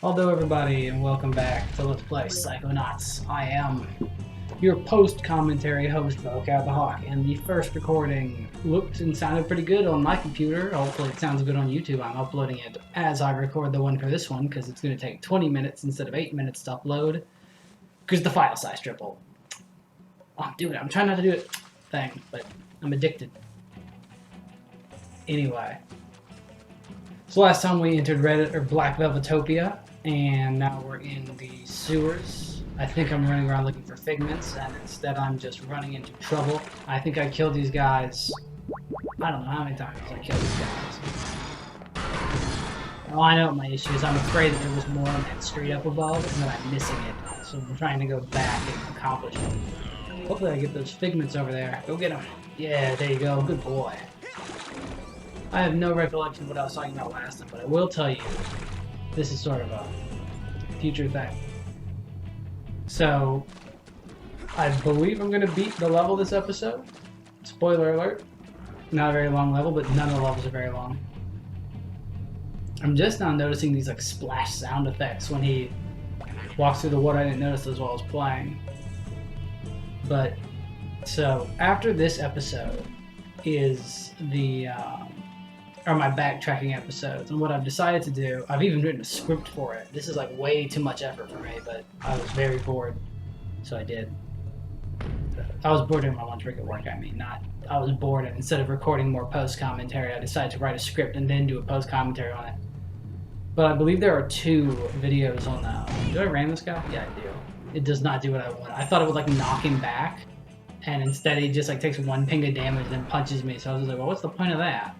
Hello everybody and welcome back to Let's Play Psychonauts. I am your post-commentary host, Velvetopia the Hawk, and the first recording looked and sounded pretty good on my computer. Hopefully it sounds good on YouTube. I'm uploading it as I record the one for this one because it's going to take 20 minutes instead of 8 minutes to upload because the file size tripled. I'm doing it. I'm trying not to do it thing, but I'm addicted. Anyway. So last time we entered Black Velvetopia, and now we're in the sewers. I think I'm running around looking for figments, and instead I'm just running into trouble. I think I killed these guys. I don't know how many times I killed these guys. Oh, I know what my issue is. I'm afraid that there was more on that street up above, and that I'm missing it. So I'm trying to go back and accomplish it. Hopefully I get those figments over there. Go get them. Yeah, there you go. Good boy. I have no recollection of what I was talking about last time, but I will tell you, this is sort of a future thing. So, I believe I'm going to beat the level this episode. Spoiler alert. Not a very long level, but none of the levels are very long. I'm just now noticing these like splash sound effects when he walks through the water. I didn't notice those while I was playing. But, so, after this episode is the... are my backtracking episodes, and what I've decided to do, I've even written a script for it. This is like way too much effort for me, but I was very bored, so I did. I was bored during my lunch break at work, I was bored, and instead of recording more post-commentary, I decided to write a script and then do a post-commentary on it. But I believe there are 2 videos on do I ram this guy? Yeah, I do. It does not do what I want. I thought it would like knock him back, and instead he just like takes 1 ping of damage and then punches me, so I was like, well, what's the point of that?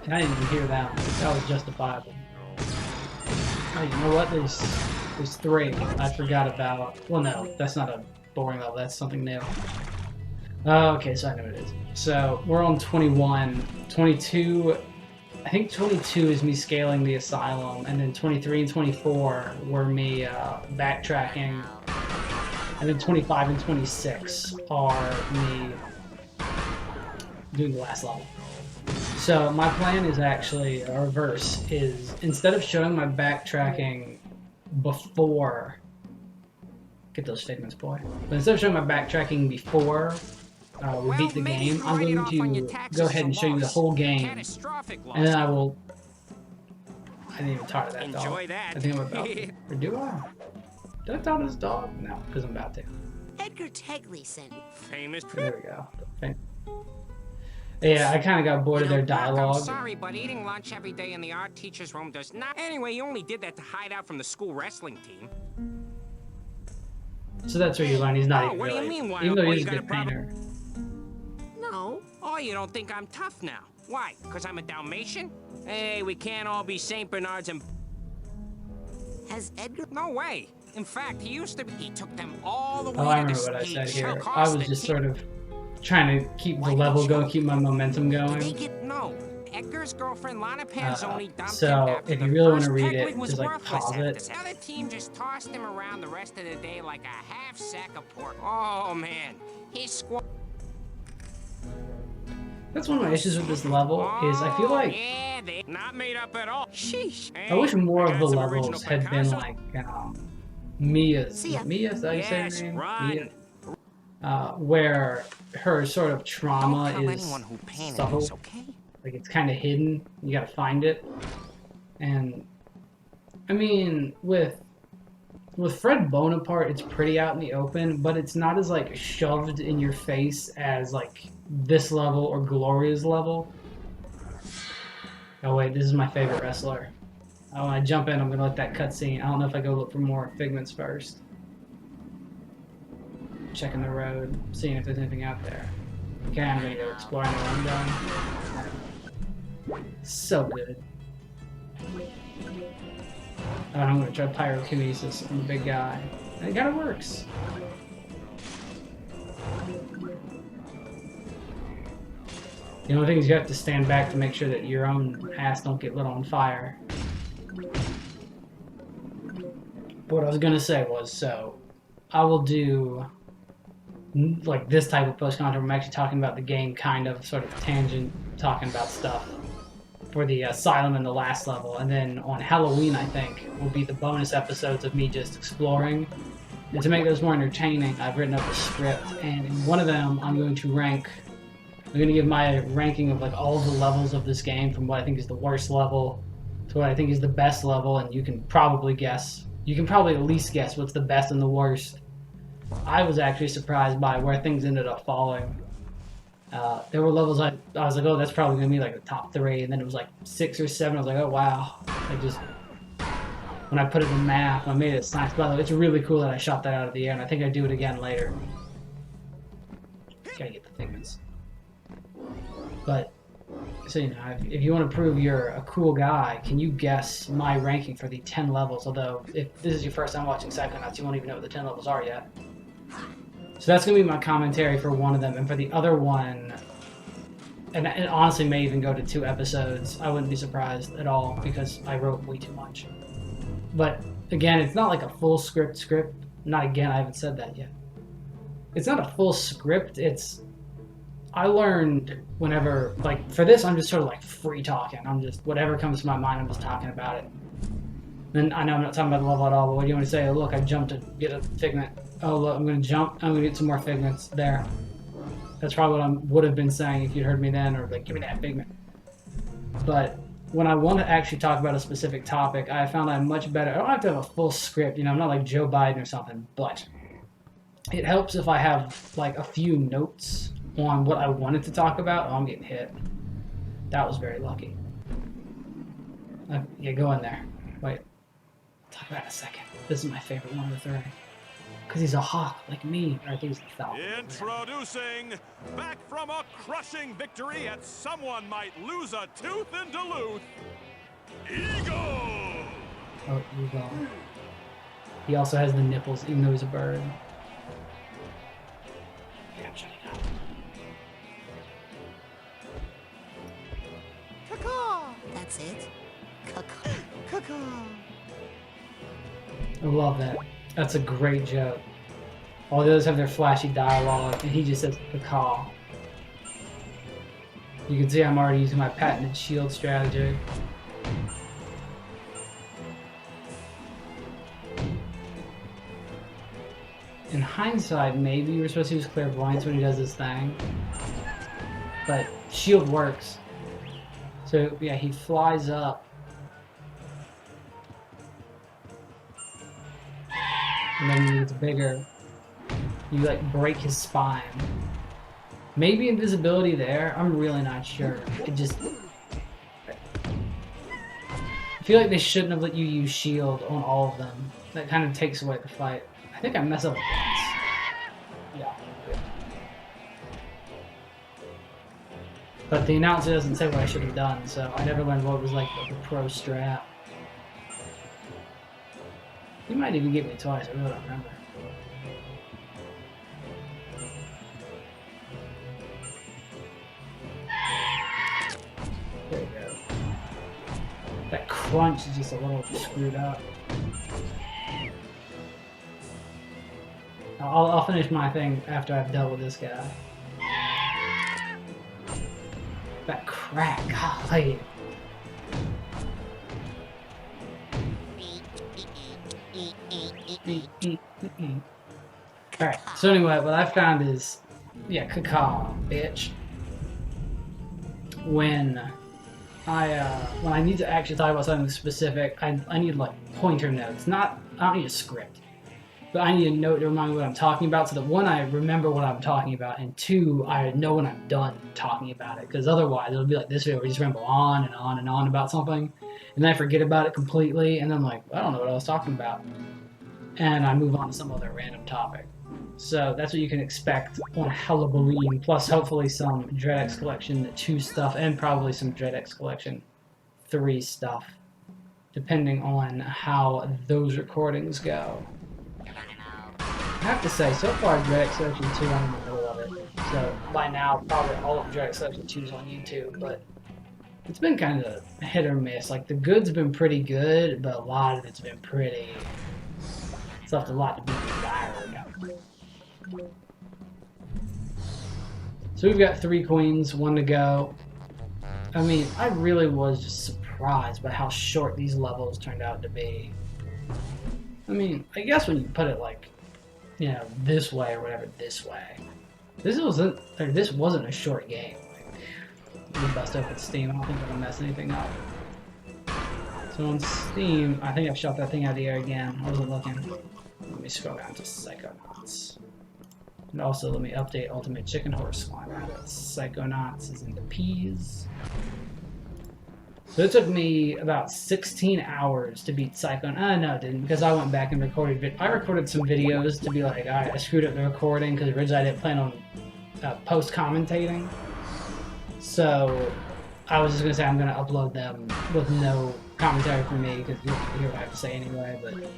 And I didn't even hear that one. That was justifiable. Oh, you know what? There's 3 I forgot about. Well, no, that's not a boring level. That's something new. Oh, okay, so I know what it is. So, we're on 21. 22... I think 22 is me scaling the asylum, and then 23 and 24 were me backtracking, and then 25 and 26 are me doing the last level. So my plan is actually a reverse, is instead of showing my backtracking before, get those figments, boy, but instead of showing my backtracking before we beat the game, I'm going to go ahead and show you the whole game, and then I didn't even talk to that dog. I think I'm about to. Or do I? Did I talk to this dog? No, because I'm about to. Edgar Tegleson. Famous. There we go. Yeah, I kind of got bored of their dialogue. I'm sorry, but eating lunch every day in the art teacher's room does not... Anyway, you only did that to hide out from the school wrestling team. So that's where you learn he's not even what really... do you mean, even though why he's a you got good a problem? painter. No. Oh, you don't think I'm tough now? Why? Because I'm a Dalmatian? Hey, we can't all be St. Bernards and... Has Edgar... No way. In fact, he used to be... He took them all the way Oh, I to the remember what I said stage. here. I was just sort of trying to keep the level going, keep my momentum going. No. Edgar's girlfriend Lana Panzoni dumped him So, after if the you really want first to read peg it, leg was just like worthless pause after it. this. The other team just tossed him around the rest of the day like a half sack of pork. Oh man, his squad. That's one of my issues with this level, is I feel like... Yeah, they not made up at all. Sheesh. I wish more of the some levels original had been Picasso. like, Mia's. See ya. Mia's, that you say her Yes, name? run. Mia. Where her sort of trauma Don't tell is anyone who painted subtle. this, okay? Like, it's kind of hidden. You gotta find it. And, I mean, with Fred Bonaparte, it's pretty out in the open, but it's not as, like, shoved in your face as, like, this level or Gloria's level. Oh, wait, this is my favorite wrestler. Oh, when I jump in, I'm gonna let that cutscene. I don't know if I go look for more figments first. Checking the road, seeing if there's anything out there. Okay, I'm gonna go exploring the one down. So good. Oh, I'm gonna try pyrokinesis on the big guy. And it kinda works. The only thing is you have to stand back to make sure that your own ass don't get lit on fire. But what I was gonna say was, so I will do like this type of post content where I'm actually talking about the game, kind of sort of tangent, talking about stuff for the asylum in the last level, and then on Halloween, I think, will be the bonus episodes of me just exploring. And to make those more entertaining, I've written up a script, and in one of them, I'm going to give my ranking of like all the levels of this game, from what I think is the worst level to what I think is the best level, and you can probably at least guess what's the best and the worst. I was actually surprised by where things ended up falling. There were levels I was like, oh, that's probably going to be like the top 3, and then it was like 6 or 7. I was like, oh, wow. When I put it in math, I made it science. By the way, it's really cool that I shot that out of the air, and I think I'd do it again later. Gotta get the figments. But, so you know, if you want to prove you're a cool guy, can you guess my ranking for the 10 levels? Although, if this is your first time watching Psychonauts, you won't even know what the 10 levels are yet. So that's going to be my commentary for one of them, and for the other one, and it honestly may even go to 2 episodes. I wouldn't be surprised at all, because I wrote way too much. But, again, it's not like a full script. Not again, I haven't said that yet. It's not a full script, I learned whenever, like, for this, I'm just sort of like free talking. I'm just, whatever comes to my mind, I'm just talking about it. Then I know I'm not talking about the level at all, but what do you want to say? Oh, look, I jumped to get a figment. Oh, look, I'm going to jump. I'm going to get some more figments. There. That's probably what I would have been saying if you'd heard me then, or like, give me that figment. But when I want to actually talk about a specific topic, I found I'm much better. I don't have to have a full script, you know, I'm not like Joe Biden or something, but it helps if I have like a few notes on what I wanted to talk about. Oh, I'm getting hit. That was very lucky. Yeah, go in there. Wait. I'll talk about it in a second. This is my favorite one of the 3. Because he's a hawk, like me. Or I think he's the falcon. Introducing, back from a crushing victory at someone might lose a tooth in Duluth, Eagle! Oh, Eagle. He also has the nipples, even though he's a bird. Yeah, I'm shutting up. That's it? I love that. That's a great joke. All the others have their flashy dialogue, and he just says cacaw. You can see I'm already using my patented shield strategy. In hindsight, maybe you were supposed to use clairvoyance when he does his thing. But shield works. So, yeah, he flies up. And then when he gets bigger, you, like, break his spine. Maybe invisibility there? I'm really not sure. It just... I feel like they shouldn't have let you use shield on all of them. That kind of takes away the fight. I think I messed up once. Yeah. But the announcer doesn't say what I should have done, so I never learned what was like the pro strat. He might even get me twice, I really don't remember. There we go. That crunch is just a little screwed up. I'll finish my thing after I've dealt with this guy. That crack, golly. Alright, so anyway, what I found is, yeah, cacaw, bitch. When I need to actually talk about something specific, I need like pointer notes. I don't need a script. But I need a note to remind me what I'm talking about, so that 1, I remember what I'm talking about, and 2, I know when I'm done talking about it. Because otherwise, it'll be like this video where we just ramble on and on and on about something, and then I forget about it completely, and then I'm like, I don't know what I was talking about. And I move on to some other random topic. So that's what you can expect on Halloween, plus hopefully some DreadX Collection 2 stuff, and probably some DreadX Collection 3 stuff, depending on how those recordings go. I have to say, so far DreadX Collection 2, I'm in the middle of it. So by now, probably all of DreadX Collection 2 is on YouTube, but it's been kind of hit or miss. Like, the good's been pretty good, but a lot of it's been pretty... It's left a lot to be desired. So we've got 3 queens, 1 to go. I mean, I really was just surprised by how short these levels turned out to be. I mean, I guess when you put it like, you know, this way or whatever, this way. This wasn't a short game. Let me bust open Steam. I don't think I'm gonna mess anything up. So on Steam, I think I've shot that thing out of the air again. I wasn't looking. Let me scroll down to Psychonauts. And also let me update Ultimate Chicken Horse Squad. Psychonauts is in the P's. So it took me about 16 hours to beat Psychonauts. No, it didn't, because I went back and recorded. I recorded some videos to be like, alright, I screwed up the recording because originally I didn't plan on post-commentating. So I was just gonna say I'm gonna upload them with no commentary from me because you hear what I have to say anyway. But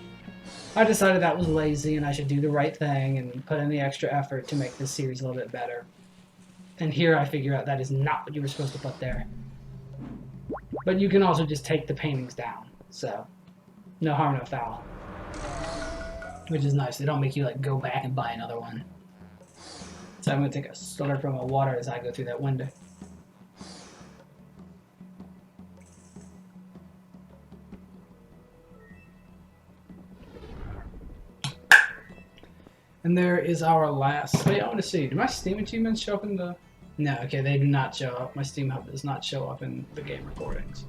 I decided that was lazy and I should do the right thing and put in the extra effort to make this series a little bit better. And here I figure out that is not what you were supposed to put there. But you can also just take the paintings down, so no harm, no foul. Which is nice. They don't make you like go back and buy another one. So I'm gonna take a slurp from my water as I go through that window. And there is our last. Wait, I want to see. Do my Steam achievements show up in the? No, okay, they do not show up. My Steam Hub does not show up in the game recordings.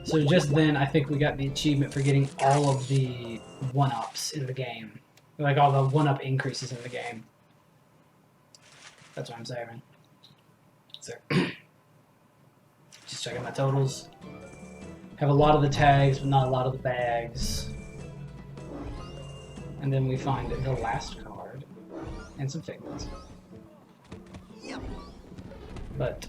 So just then, I think we got the achievement for getting all of the 1-ups in the game. Like all the 1-up increases in the game. That's what I'm saying. So, just checking my totals. Have a lot of the tags, but not a lot of the bags. And then we find the last card. And some figments. But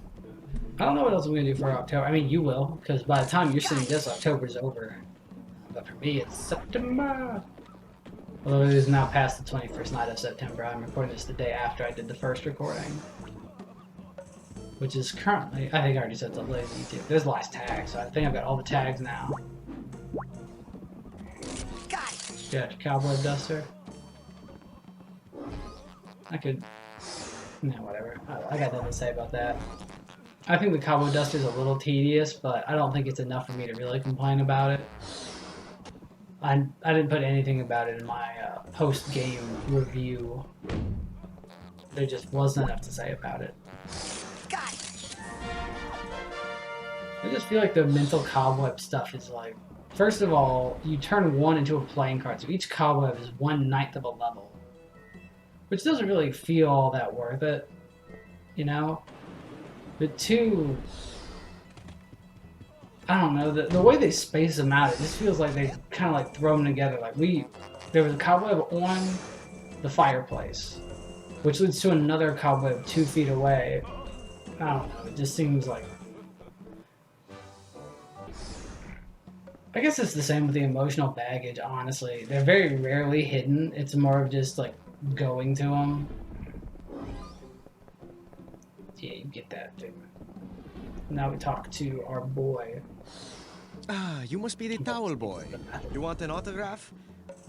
I don't know what else I'm going to do for October. I mean, you will, because by the time you're seeing this, October's over. But for me, it's September. Although it is now past the 21st night of September. I'm recording this the day after I did the first recording. Which is currently, I think I already said it's uploaded to YouTube. There's the last tag, so I think I've got all the tags now. Got Cowboy Duster. I could... No, whatever. I got nothing to say about that. I think the Cowboy Duster is a little tedious, but I don't think it's enough for me to really complain about it. I didn't put anything about it in my post-game review. There just wasn't enough to say about it. I just feel like the mental cobweb stuff is like... First of all, you turn one into a playing card, so each cobweb is 1/9 of a level. Which doesn't really feel all that worth it, you know? But two, I don't know, the way they space them out, it just feels like they kind of like throw them together. Like there was a cobweb on the fireplace, which leads to another cobweb 2 feet away. I don't know, it just seems like... I guess it's the same with the emotional baggage, honestly. They're very rarely hidden, it's more of just like going to them. Yeah, you get that thing. Now we talk to our boy. Ah, you must be the towel boy. You want an autograph?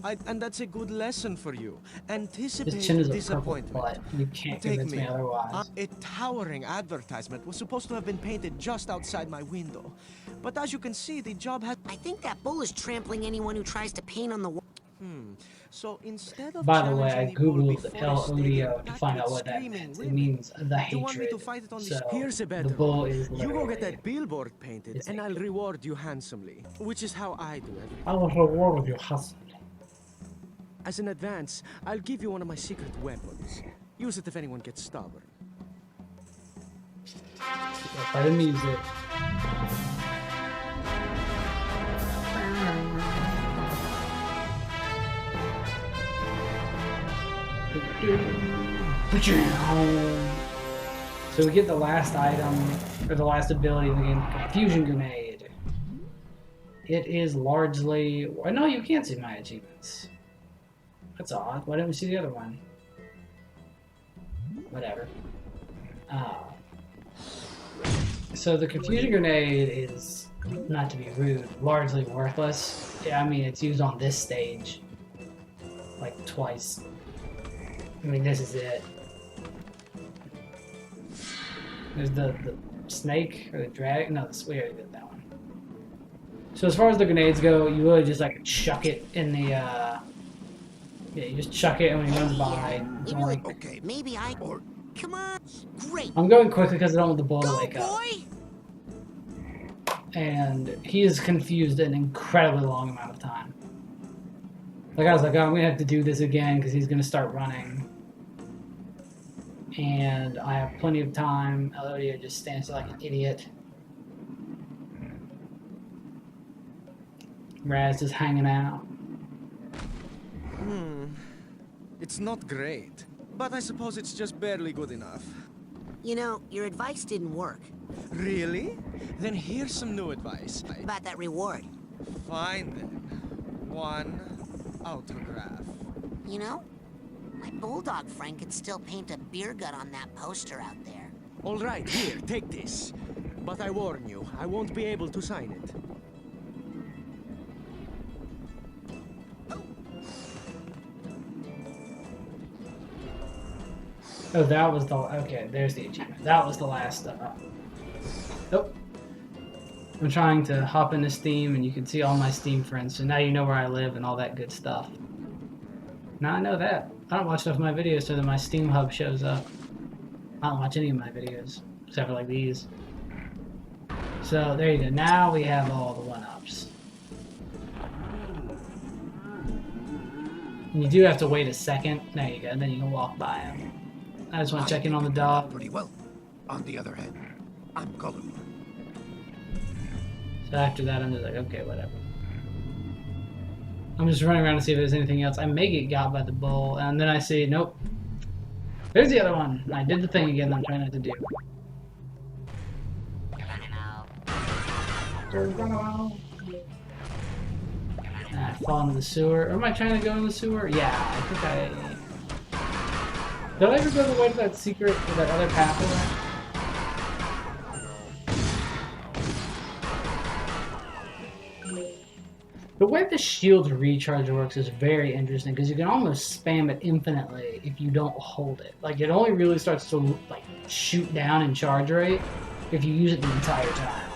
And that's a good lesson for you. Anticipate His chin is a purple disappointment. butt. You can't convince me otherwise. A towering advertisement was supposed to have been painted just outside my window. But as you can see, the job has... I think that bull is trampling anyone who tries to paint on the wall. So instead of By the way, I challenging the bull googled before LODO stadium, to find out with what that screaming means. It women. means the You want me hatred. to fight it on So Here's a better the bull one. is You go literally... get that billboard painted, It's and I'll hatred. reward you handsomely. Which is how I do everything. I will reward you, husband. As an advance, I'll give you one of my secret weapons. Use it if anyone gets stubborn. By the music. So we get the last item, or the last ability in the game, Confusion Grenade. It is largely... Well, no, you can't see my achievements. That's odd. Why didn't we see the other one? Whatever. So the Confusion Grenade is, not to be rude, largely worthless. Yeah, I mean, it's used on this stage. Like, twice. I mean, this is it. There's snake or the dragon. No, we already did that one. So as far as the grenades go, you really just like chuck it in the. Yeah, you just chuck it, and when he runs by, it's only... Okay. Maybe I. Or come on. Great. I'm going quickly because I don't want the bull to Go, wake up. boy. And he is confused an incredibly long amount of time. Like I was like, oh, I'm gonna have to do this again because he's gonna start running. And I have plenty of time. Elodia just stands there like an idiot. Raz just hanging out. It's not great, but I suppose it's just barely good enough. You know, your advice didn't work. Really? Then here's some new advice. About that reward. Fine then. One autograph. You know, my bulldog friend could still paint a beer gut on that poster out there. All right, here, take this. But I warn you, I won't be able to sign it. Oh, that was the... Okay, there's the achievement. That was the last... Oh. I'm trying to hop into Steam, and you can see all my Steam friends, so now you know where I live and all that good stuff. Now I know that. I don't watch enough of my videos so that my Steam hub shows up. I don't watch any of my videos, except for like these. So, there you go. Now we have all the one-ups. And you do have to wait a second. There you go, and then you can walk by him. I just want to check in on the dog. Pretty well. On the other hand, I'm colorblind. So after that, I'm just like, okay, whatever. I'm just running around to see if there's anything else. I may get got by the bull, and then I see, nope. There's the other one. I did the thing again that I'm trying not to do. I fall into the sewer. Or am I trying to go in the sewer? Yeah, I think I... Did I ever go the way to that secret, or that other pathway? The way the shield's recharge works is very interesting because you can almost spam it infinitely if you don't hold it. Like, it only really starts to like shoot down in charge rate if you use it the entire time.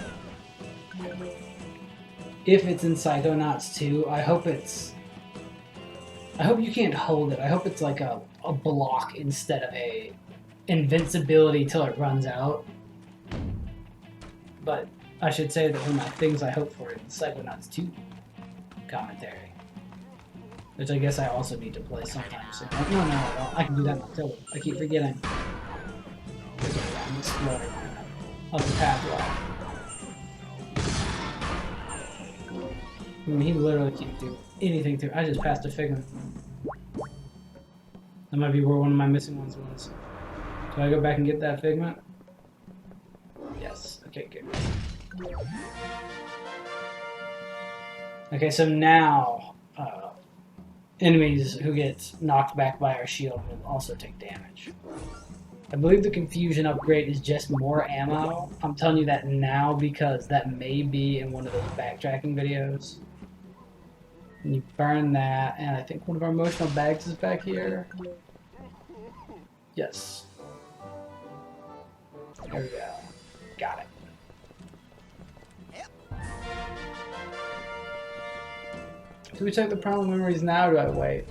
If it's in Psychonauts 2, I hope you can't hold it. I hope it's like a block instead of a invincibility till it runs out. But I should say that one of my things I hope for in Psychonauts 2 commentary, which I guess I also need to play sometime soon. No, I don't. I can do that myself. I keep forgetting. I'm exploring of the pathway. I mean, he literally can't do anything to it. I just passed a figment. That might be where one of my missing ones was. Do I go back and get that figment? Yes. Okay, good. Okay, so now enemies who get knocked back by our shield will also take damage. I believe the confusion upgrade is just more ammo. I'm telling you that now because that may be in one of those backtracking videos. And you burn that, and I think one of our emotional bags is back here. Yes. There we go. Got it. Do we check the primal memories now, or do I wait?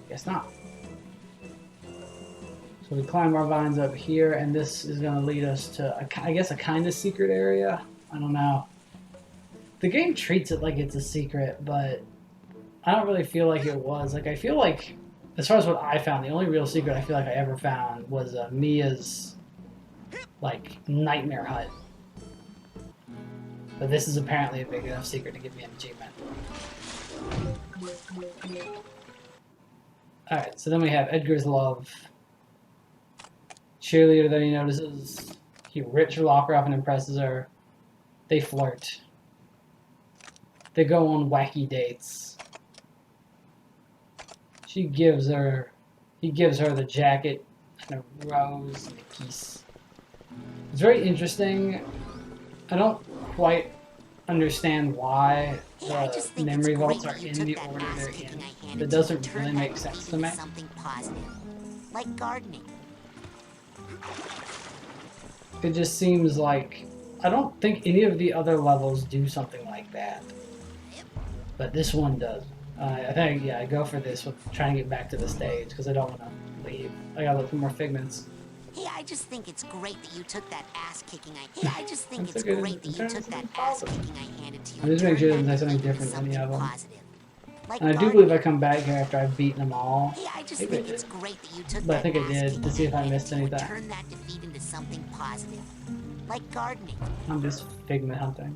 Guess not. So we climb our vines up here, and this is going to lead us to, I guess, a kind of secret area? I don't know. The game treats it like it's a secret, but I don't really feel like it was. Like, I feel like, as far as what I found, the only real secret I feel like I ever found was Mia's, like, nightmare hut. But this is apparently a big enough secret to give me an achievement. Alright, so then we have Edgar's love. Cheerleader that he notices. He rips her locker off and impresses her. They flirt. They go on wacky dates. He gives her the jacket and a rose and a kiss. It's very interesting. I don't quite understand why the memory vaults are in the order they're in. That doesn't really make sense to me. Something positive, like gardening. It just seems like I don't think any of the other levels do something like that, but this one does. I think I go for this with trying to get back to the stage because I don't want to leave. I gotta look for more figments. Hey, I just think it's great that you took that ass kicking Hey, I just think it's okay. great that you took that ass kicking I handed to you. I'm just making sure that there's something different than the other one. Like And I do believe I come back here after I've beaten them all. Hey, I just Maybe think I it's did. great that you took But I that think I ass did to see if I kicking missed and anything. turn that defeat into something positive. Like gardening. I'm just figment hunting.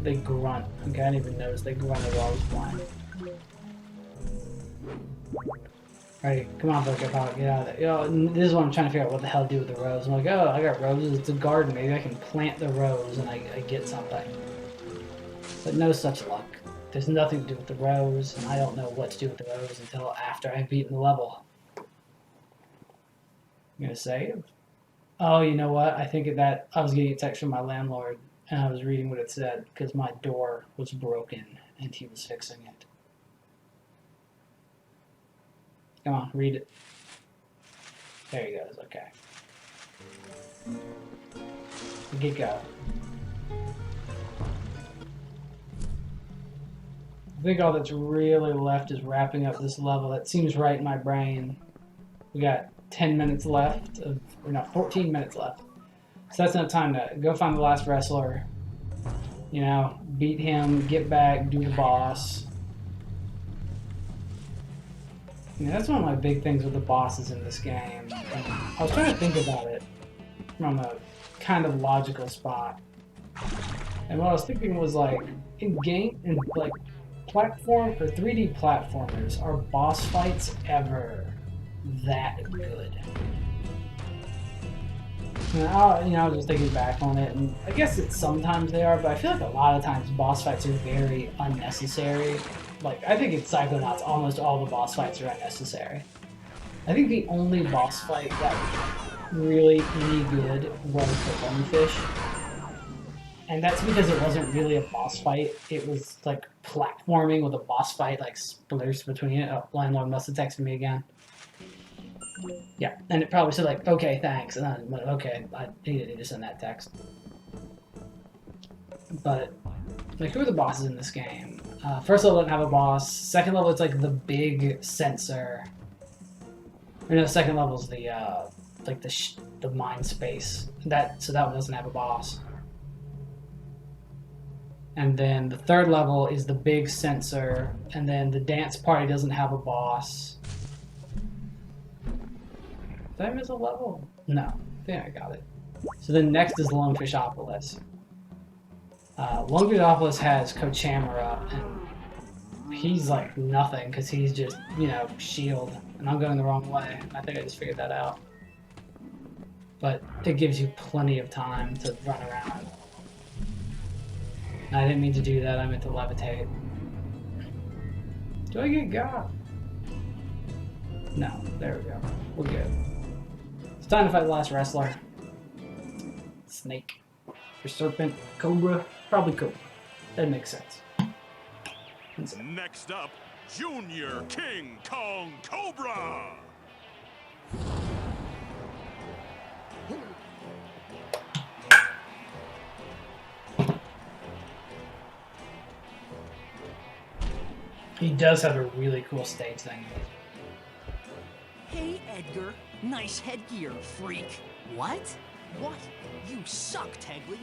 They grunt. Okay, I didn't even notice they grunted while I was flying. Alright, come on, Velvetopia, get out of there. You know, this is what I'm trying to figure out what the hell to do with the rose. I'm like, oh, I got roses, it's a garden, maybe I can plant the rose and I get something. But no such luck. There's nothing to do with the rose, and I don't know what to do with the rose until after I've beaten the level. I'm gonna save. Oh, you know what? I think that I was getting a text from my landlord, and I was reading what it said because my door was broken, and he was fixing it. Come on, read it. There he goes. Okay. Get going. I think all that's really left is wrapping up this level. That seems right in my brain. We got 10 minutes left, or no, 14 minutes left. So that's enough time to go find the last wrestler, you know, beat him, get back, do the boss. Yeah, that's one of my big things with the bosses in this game. And I was trying to think about it from a kind of logical spot. And what I was thinking was like, in like platform or 3D platformers, are boss fights ever that good? And I was just thinking back on it, and I guess sometimes they are, but I feel like a lot of times boss fights are very unnecessary. Like, I think in Psychonauts, almost all the boss fights are unnecessary. I think the only boss fight that was really any good was the Bonefish. And that's because it wasn't really a boss fight. It was like platforming with a boss fight like spliced between it. Oh, landlord must have texted me again. Yeah, and it probably said like, okay, thanks. And then, okay, he didn't need to send that text. But, like, who are the bosses in this game? First level doesn't have a boss. Second level, it's like the big sensor. Or no, second level is the, like the mind space. So that one doesn't have a boss. And then the third level is the big sensor, and then the dance party doesn't have a boss. Did I miss a level? No, I think I got it. So then next is Lungfishopolis. Lungfishopolis has Kochamara, and he's like nothing because he's just, you know, shield. And I'm going the wrong way. I think I just figured that out. But it gives you plenty of time to run around. I didn't mean to do that, I meant to levitate. Do I get God? No, there we go. We're good. It's time to fight the last wrestler. Snake. Or serpent. Cobra. Probably Cobra. That makes sense. Next up, Junior King Kong Cobra! He does have a really cool stage thing. Hey, Edgar. Nice headgear, freak. What? What? You suck, Tegley.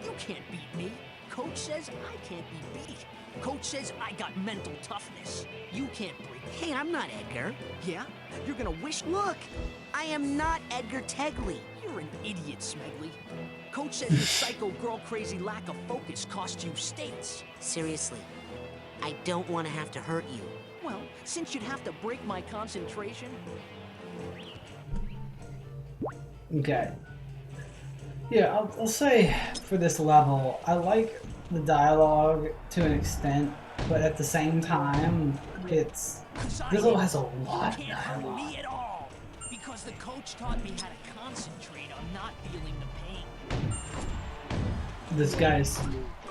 You can't beat me. Coach says I can't be beat. Coach says I got mental toughness. You can't break. Hey, I'm not Edgar. Yeah? You're gonna wish. Look, I am not Edgar Tegley. You're an idiot, Smegley. Coach says your psycho girl crazy lack of focus cost you states. Seriously, I don't want to have to hurt you. Well, since you'd have to break my concentration. Okay. Yeah, I'll say for this level, I like the dialogue to an extent, but at the same time, this level has a lot of You can't hurt dialogue. me at all. Because the coach taught me how to concentrate on not feeling the pain. This guy's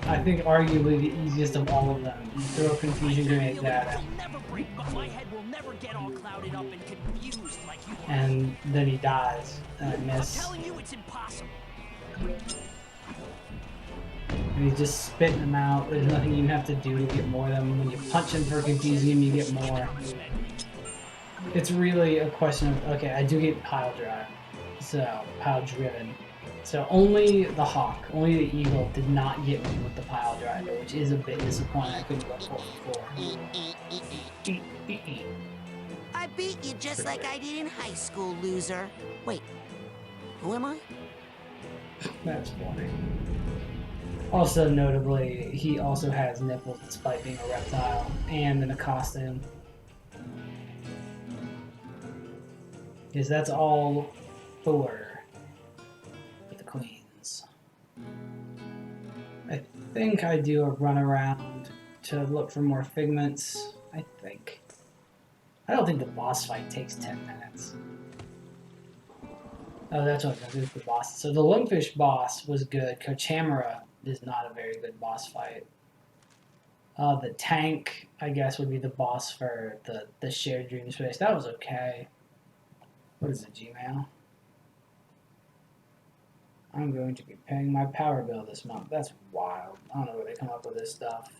I think arguably the easiest of all of them. You throw confusion grenades at him, Will never break, but my head will never get all clouded up and confused like you are. and then he dies, and I I'm miss. telling you, it's impossible. And he's just spitting them out. There's nothing you even have to do to get more of them. When you punch him for confusing him, you get more. It's really a question of, okay, I do get pile drive, so pile driven. So only the hawk, only the eagle did not get me with the pile driver, which is a bit disappointing. I couldn't go for it before. I beat you just like I did in high school, loser. Wait, who am I? That's funny. Also, notably, he also has nipples despite being a reptile and in a costume. Because that's all for the queens. I think I do a run around to look for more figments. I think. I don't think the boss fight takes 10 minutes. Oh, that's what I'm gonna do for the boss. So the Lungfish boss was good. Kochamara is not a very good boss fight. The tank, I guess, would be the boss for the shared dream space. That was okay. What is it, Gmail? I'm going to be paying my power bill this month. That's wild. I don't know where they come up with this stuff.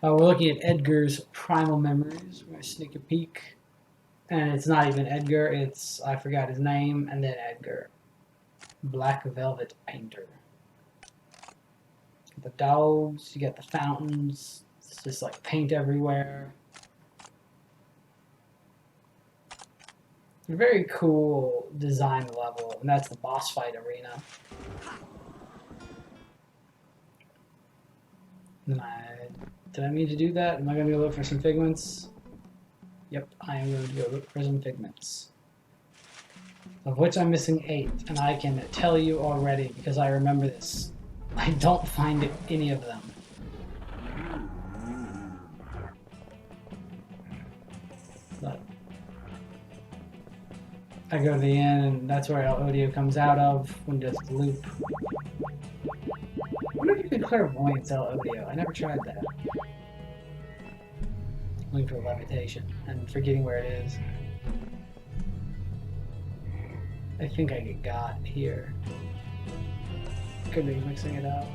We're looking at Edgar's Primal Memories. We're going to sneak a peek. And it's not even Edgar, it's, I forgot his name, and then Edgar. Black Velvet Painter. The dogs, you get the fountains. It's just like paint everywhere. A very cool design level, and that's the boss fight arena. Did I mean to do that? Am I going to go look for some figments? Yep, I am going to go look for some figments. Of which I'm missing 8, and I can tell you already, because I remember this. I don't find any of them. But I go to the end, and that's where El Odio comes out of when it does the loop. I wonder if you could clairvoyance El Odio. I never tried that. Looking for levitation and forgetting where it is. I think I get got here. Could be mixing it up.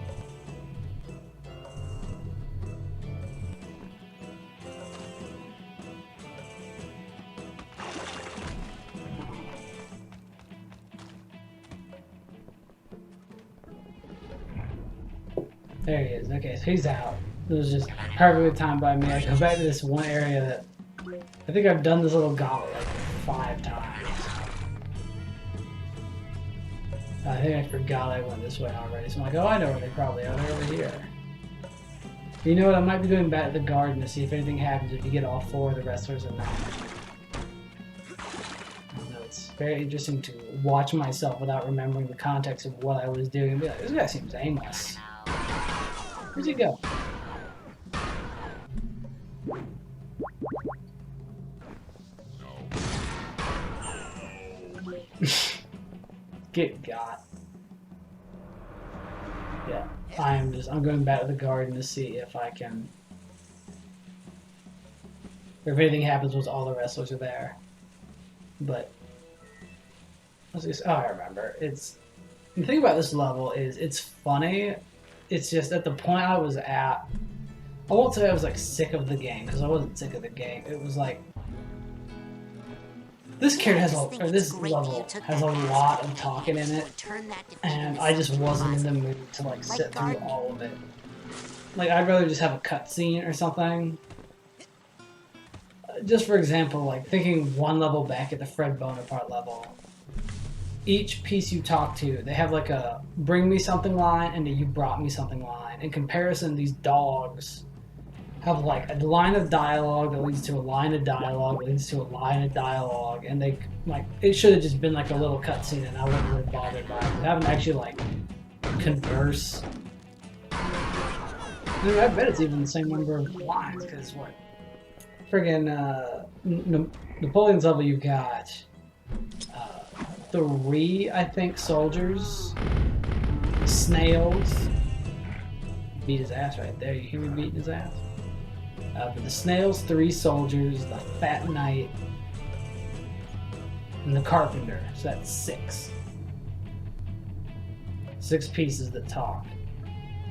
There he is. Okay, so he's out. It was just perfectly timed by me. I go back to this one area that I think I've done this little gauntlet like 5 times. I think I forgot I went this way already. So I'm like, oh, I know where they probably are. They're over here. You know what? I might be going back to the garden to see if anything happens if you get all 4 of the wrestlers in there. It's very interesting to watch myself without remembering the context of what I was doing and be like, this guy seems aimless. Where'd he go? Get got. Yeah, I'm going back to the garden to see if I can, or if anything happens once all the wrestlers are there. But, I remember. The thing about this level is, it's funny. It's just at the point I was at, I won't say I was like sick of the game, because I wasn't sick of the game. It was like, this character has this level has a lot of talking in it, and I just wasn't in the mood to like sit through all of it. Like, I'd rather just have a cutscene or something. Just for example, like thinking one level back at the Fred Bonaparte level. Each piece you talk to, they have like a bring me something line and a you brought me something line. In comparison, these dogs have like a line of dialogue that leads to a line of dialogue that leads to a line of dialogue, and they like it should have just been like a little cutscene, and I wouldn't have been bothered by it. Having to actually like converse. I bet it's even the same number of lines, because what? Friggin' Napoleon's level, you've got 3, I think, soldiers the snails. Beat his ass right there. You hear me beating his ass? But the snails, 3 soldiers, the fat knight, and the carpenter. So that's 6. 6 pieces that talk.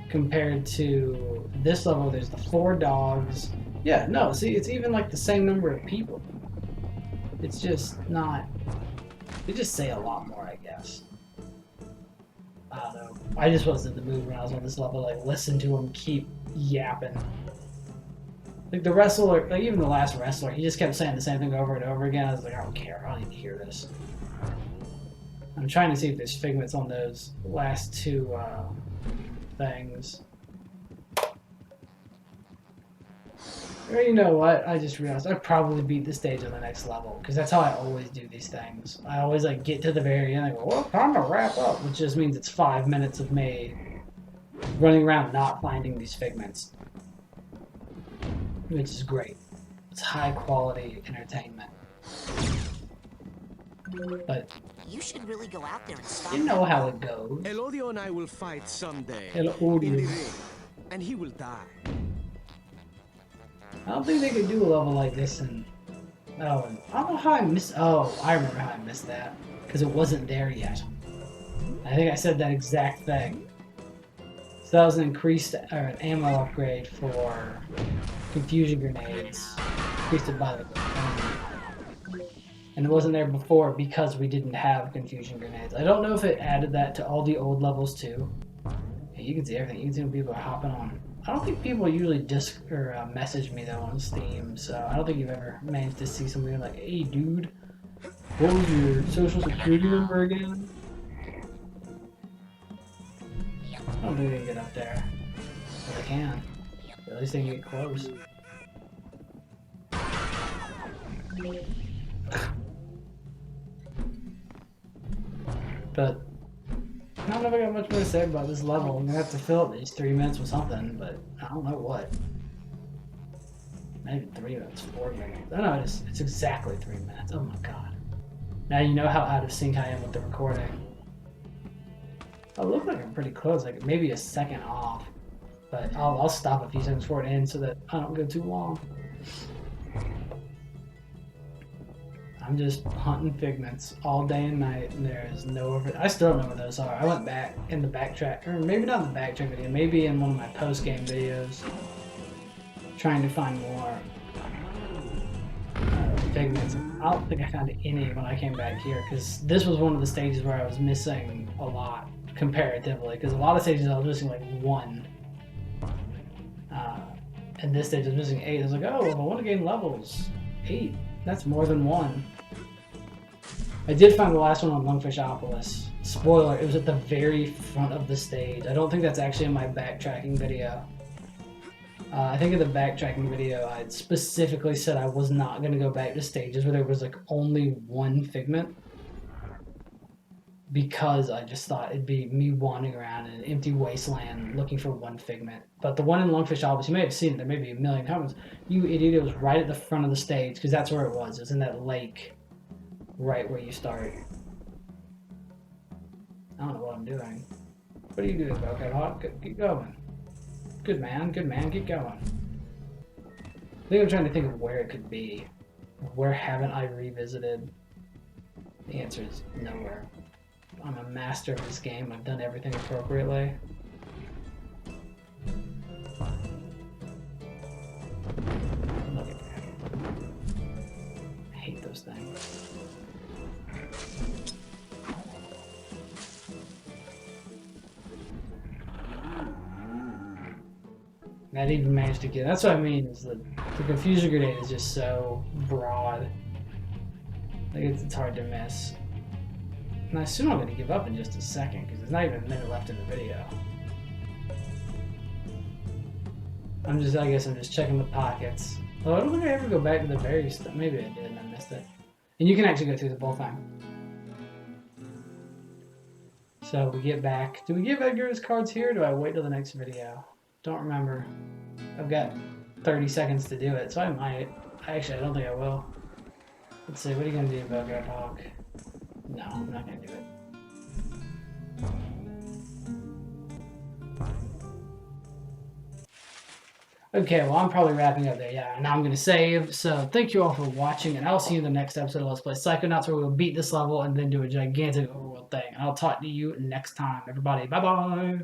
Compared to this level, there's the 4 dogs. Yeah, no, see, it's even like the same number of people. It's just not... They just say a lot more, I guess. I don't know. I just wasn't in the mood when I was on this level, like, listen to him keep yapping. Like, the wrestler, like, even the last wrestler, he just kept saying the same thing over and over again. I was like, I don't care. I don't need to hear this. I'm trying to see if there's figments on those last 2, things. Or you know what? I just realized I'd probably beat the stage on the next level, because that's how I always do these things. I always like get to the very end and I go, well, time to wrap up, which just means it's 5 minutes of me running around not finding these figments. Which is great. It's high quality entertainment. But You should really go out there and stop you know how it goes. Elodio and I will fight someday. In Elodio. the ring. And he will die. I don't think they could do a level like this and oh, and I don't know how I missed. Oh, I remember how I missed that because it wasn't there yet. I think I said that exact thing. So that was an increased or an ammo upgrade for confusion grenades. Increased it by the and it wasn't there before because we didn't have confusion grenades. I don't know if it added that to all the old levels too. Yeah, you can see everything. You can see when people are hopping on. I don't think people usually message me though on Steam, so I don't think you've ever managed to see somebody like, hey dude, what was your social security number again? I don't think they can get up there. But they can. But at least they can get close. But I don't know if I got much more to say about this level. I'm gonna have to fill up these 3 minutes with something, but I don't know what. Maybe 3 minutes, 4 minutes. I don't know, it's exactly 3 minutes. Oh my god. Now you know how out of sync I am with the recording. I look like I'm pretty close, like maybe a second off. But I'll stop a few seconds before it ends so that I don't go too long. I'm just hunting figments all day and night, and there is no over. I still don't know where those are. I went back in the backtrack, or maybe not in the backtrack video, maybe in one of my post-game videos, trying to find more figments. I don't think I found any when I came back here, because this was one of the stages where I was missing a lot, comparatively, because a lot of stages I was missing like 1. And this stage I was missing 8. I was like, oh, if I want to gain levels, 8. That's more than 1. I did find the last one on Lungfishopolis. Spoiler, it was at the very front of the stage. I don't think that's actually in my backtracking video. I think in the backtracking video I specifically said I was not going to go back to stages where there was like only 1 figment. Because I just thought it'd be me wandering around in an empty wasteland looking for 1 figment. But the one in Lungfishopolis, you may have seen it there maybe a million times. You idiot, it was right at the front of the stage, because that's where it was. It was in that lake, right where you start. I don't know what I'm doing. What are you doing, okay, Hawk? Keep going. Good man, get going. I think I'm trying to think of where it could be. Where haven't I revisited? The answer is nowhere. I'm a master of this game. I've done everything appropriately. Look at that. I hate those things. That even managed to get. That's what I mean. Is the confusion grenade is just so broad. Like it's hard to miss. And I assume I'm going to give up in just a second, because there's not even a minute left in the video. I guess I'm just checking the pockets. Oh, I don't think I ever go back to the very stuff. Maybe I did and I missed it. And you can actually go through the whole thing. So we get back. Do we give Edgar his cards here, or do I wait till the next video? Don't remember. I've got 30 seconds to do it, so I might. Actually, I don't think I will. Let's see, what are you going to do about Grab Hawk? No, I'm not going to do it. Okay, well, I'm probably wrapping up there. Yeah, now I'm going to save. So thank you all for watching, and I'll see you in the next episode of Let's Play Psychonauts, where we'll beat this level and then do a gigantic overworld thing. And I'll talk to you next time, everybody. Bye-bye.